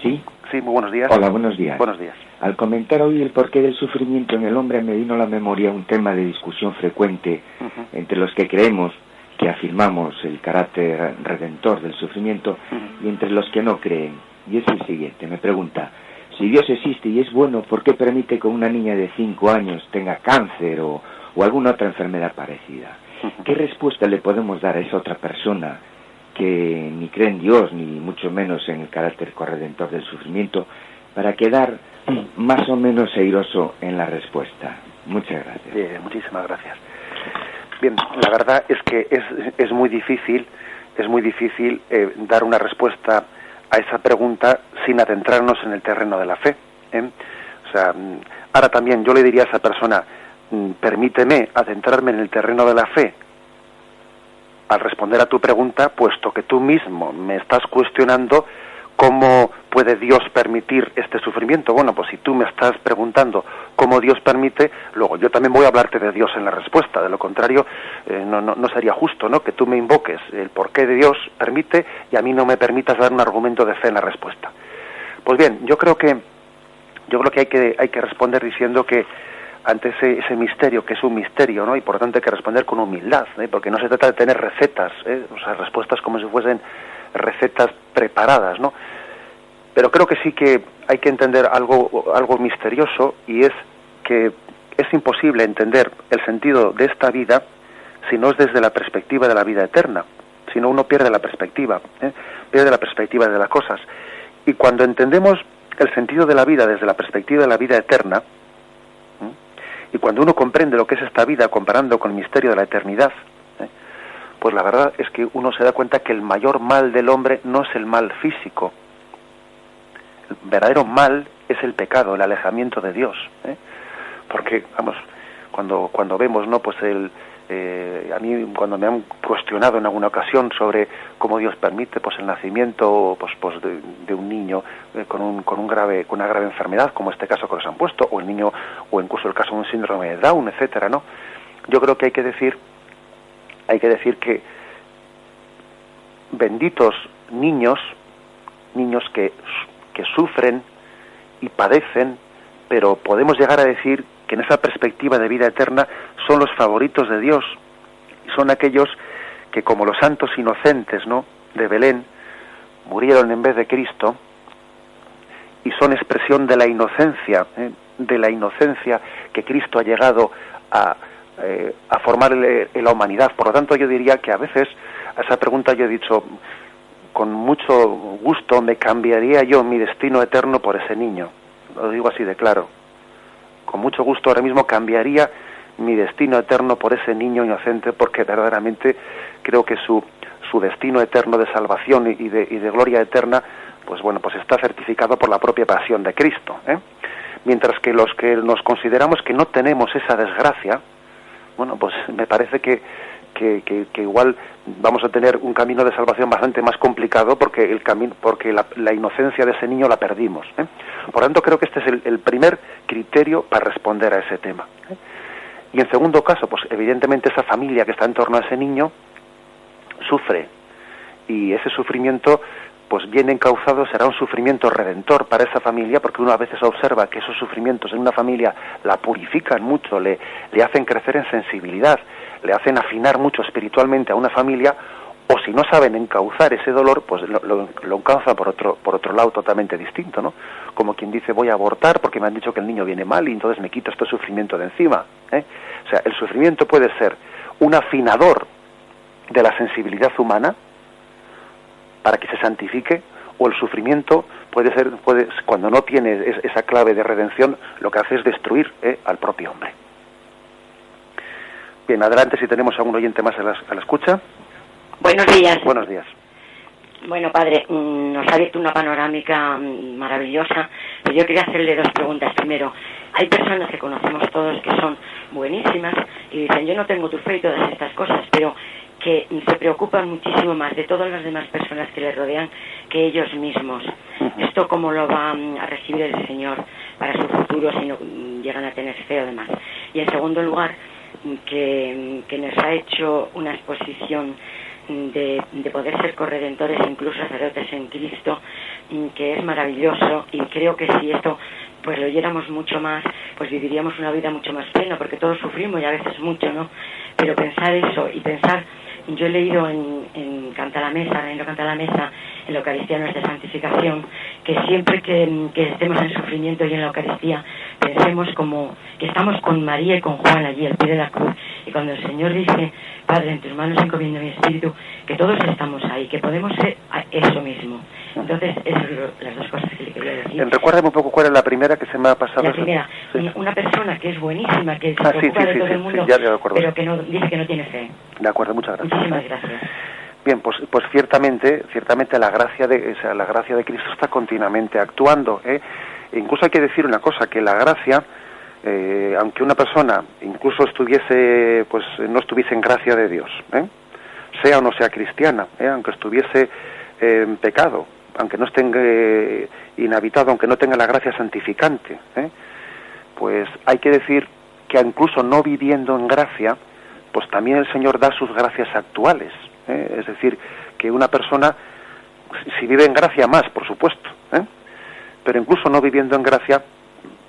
¿Sí? Sí, muy buenos días. Hola, buenos días. Buenos días. Al comentar hoy el porqué del sufrimiento en el hombre, me vino a la memoria un tema de discusión frecuente entre los que creemos, que afirmamos el carácter redentor del sufrimiento, y entre los que no creen. Y es el siguiente, me pregunta: si Dios existe y es bueno, ¿por qué permite que una niña de 5 años tenga cáncer o alguna otra enfermedad parecida? ¿Qué respuesta le podemos dar a esa otra persona que ni cree en Dios, ni mucho menos en el carácter corredentor del sufrimiento, para quedar más o menos airoso en la respuesta? Muchas gracias. Bien, muchísimas gracias. Bien, la verdad es que es muy difícil dar una respuesta a esa pregunta sin adentrarnos en el terreno de la fe, ¿eh? O sea, ahora también yo le diría a esa persona: permíteme adentrarme en el terreno de la fe al responder a tu pregunta, puesto que tú mismo me estás cuestionando cómo puede Dios permitir este sufrimiento. Bueno, pues si tú me estás preguntando cómo Dios permite, luego yo también voy a hablarte de Dios en la respuesta. De lo contrario, no sería justo, ¿no?, que tú me invoques el por qué de Dios permite y a mí no me permitas dar un argumento de fe en la respuesta. Pues bien, yo creo que hay que responder diciendo que ante ese misterio, que es un misterio, ¿no?, y por lo tanto hay que responder con humildad, porque no se trata de tener recetas, o sea, respuestas como si fuesen recetas preparadas, ¿no? Pero creo que sí que hay que entender algo misterioso, y es que es imposible entender el sentido de esta vida si no es desde la perspectiva de la vida eterna. Si no, uno pierde la perspectiva, pierde la perspectiva de las cosas. Y cuando entendemos el sentido de la vida desde la perspectiva de la vida eterna, y cuando uno comprende lo que es esta vida comparando con el misterio de la eternidad, pues la verdad es que uno se da cuenta que el mayor mal del hombre no es el mal físico. El verdadero mal es el pecado, el alejamiento de Dios, porque, vamos, cuando vemos, ¿no?, pues a mí, cuando me han cuestionado en alguna ocasión sobre cómo Dios permite, pues, el nacimiento, pues de un niño con una grave enfermedad, como este caso que nos han puesto, o el niño, o incluso el caso de un síndrome de Down, etcétera, ¿no? Yo creo que hay que decir que benditos niños que sufren y padecen, pero podemos llegar a decir que en esa perspectiva de vida eterna son los favoritos de Dios, y son aquellos que, como los santos inocentes, ¿no?, de Belén, murieron en vez de Cristo, y son expresión de la inocencia que Cristo ha llegado a formar en la humanidad. Por lo tanto, yo diría que a veces a esa pregunta yo he dicho: con mucho gusto me cambiaría yo mi destino eterno por ese niño. Lo digo así de claro. Con mucho gusto ahora mismo cambiaría mi destino eterno por ese niño inocente, porque verdaderamente creo que su destino eterno de salvación y de gloria eterna, pues bueno, pues está certificado por la propia pasión de Cristo, Mientras que los que nos consideramos que no tenemos esa desgracia, bueno, pues me parece que igual vamos a tener un camino de salvación bastante más complicado, porque la inocencia de ese niño la perdimos, Por lo tanto, creo que este es el primer criterio para responder a ese tema, Y en segundo caso, pues evidentemente esa familia que está en torno a ese niño sufre, y ese sufrimiento, pues bien encauzado, será un sufrimiento redentor para esa familia, porque uno a veces observa que esos sufrimientos en una familia la purifican mucho, le hacen crecer en sensibilidad, le hacen afinar mucho espiritualmente a una familia, o si no saben encauzar ese dolor, pues lo encauzan por otro lado totalmente distinto, ¿no? Como quien dice: voy a abortar porque me han dicho que el niño viene mal y entonces me quito este sufrimiento de encima, O sea, el sufrimiento puede ser un afinador de la sensibilidad humana para que se santifique, o el sufrimiento puede, cuando no tiene esa clave de redención, lo que hace es destruir al propio hombre. Bien, adelante, si tenemos a un oyente más a la escucha. Buenos días. Buenos días. Bueno, padre, nos ha abierto una panorámica maravillosa, pero yo quería hacerle dos preguntas. Primero, hay personas que conocemos todos que son buenísimas y dicen: yo no tengo tu fe y todas estas cosas, pero que se preocupan muchísimo más de todas las demás personas que les rodean que ellos mismos. ¿Esto cómo lo va a recibir el Señor para su futuro si no llegan a tener fe o demás? Y en segundo lugar, que nos ha hecho una exposición de poder ser corredentores e incluso sacerdotes en Cristo, que es maravilloso, y creo que si esto pues lo oyéramos mucho más, pues viviríamos una vida mucho más plena, porque todos sufrimos y a veces mucho, ¿no? Pero pensar eso y pensar, yo he leído en Canta la Mesa, en la Eucaristía Nuestra Santificación, que siempre que estemos en sufrimiento y en la Eucaristía, pensemos como que estamos con María y con Juan allí al pie de la cruz, y cuando el Señor dice, Padre, en tus manos encomiendo mi espíritu, que todos estamos ahí, que podemos ser eso mismo. Entonces, esas son las dos cosas que le quería decir. Recuérdame un poco cuál es la primera que se me ha pasado. La primera, sí. Una persona que es buenísima, que se preocupa de todo el mundo, ya de acuerdo, pero que no dice que no tiene fe. De acuerdo, muchas gracias. Muchísimas gracias. Bien, pues ciertamente la gracia de Cristo está continuamente actuando, ¿eh? Incluso hay que decir una cosa, que la gracia, aunque una persona incluso no estuviese en gracia de Dios, sea o no sea cristiana, aunque estuviese en pecado, aunque no esté inhabitado, aunque no tenga la gracia santificante, pues hay que decir que incluso no viviendo en gracia, pues también el Señor da sus gracias actuales. Es decir, que una persona, si vive en gracia más, por supuesto, pero incluso no viviendo en gracia,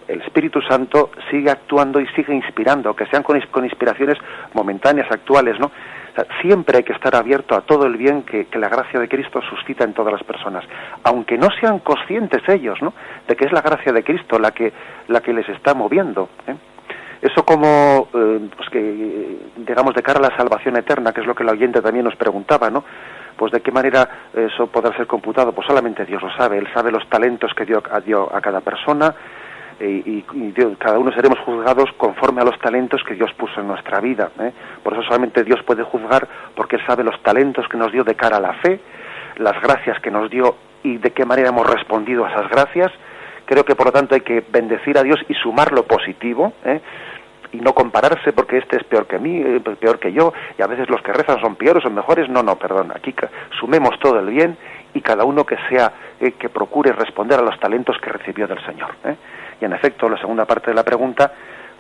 el Espíritu Santo sigue actuando y sigue inspirando, que sean con inspiraciones momentáneas, actuales, ¿no? O sea, siempre hay que estar abierto a todo el bien que la gracia de Cristo suscita en todas las personas, aunque no sean conscientes ellos, ¿no?, de que es la gracia de Cristo la que les está moviendo, Eso como, pues que, digamos, de cara a la salvación eterna, que es lo que la oyente también nos preguntaba, ¿no? Pues de qué manera eso podrá ser computado, pues solamente Dios lo sabe. Él sabe los talentos que dio a cada persona, y cada uno seremos juzgados conforme a los talentos que Dios puso en nuestra vida, Por eso solamente Dios puede juzgar, porque Él sabe los talentos que nos dio de cara a la fe, las gracias que nos dio y de qué manera hemos respondido a esas gracias. Creo que por lo tanto hay que bendecir a Dios y sumar lo positivo, y no compararse porque este es peor que mí, peor que yo, y a veces los que rezan son peores o mejores. No, perdón, aquí sumemos todo el bien, y cada uno que procure responder a los talentos que recibió del Señor, Y en efecto, la segunda parte de la pregunta,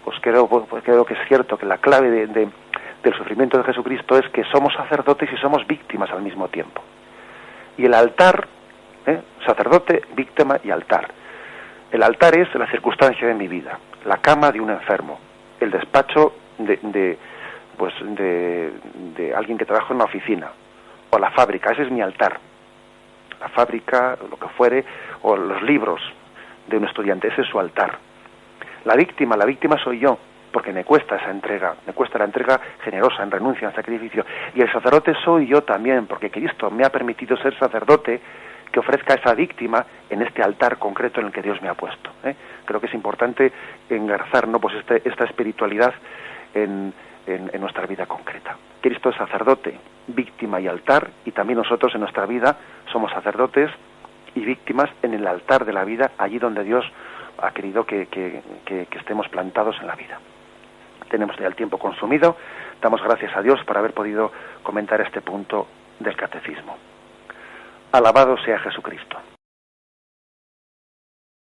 pues creo que es cierto que la clave del sufrimiento de Jesucristo es que somos sacerdotes y somos víctimas al mismo tiempo. Y el altar, sacerdote, víctima y altar. El altar es la circunstancia de mi vida, la cama de un enfermo, el despacho de alguien que trabaja en una oficina, o la fábrica. Ese es mi altar. La fábrica, lo que fuere, o los libros de un estudiante, ese es su altar. La víctima soy yo, porque me cuesta esa entrega, me cuesta la entrega generosa, en renuncia, en sacrificio. Y el sacerdote soy yo también, porque Cristo me ha permitido ser sacerdote, que ofrezca a esa víctima en este altar concreto en el que Dios me ha puesto. Creo que es importante engarzar, ¿no?, pues esta espiritualidad en nuestra vida concreta. Cristo es sacerdote, víctima y altar, y también nosotros en nuestra vida somos sacerdotes y víctimas en el altar de la vida, allí donde Dios ha querido que estemos plantados en la vida. Tenemos ya el tiempo consumido. Damos gracias a Dios por haber podido comentar este punto del catecismo. Alabado sea Jesucristo.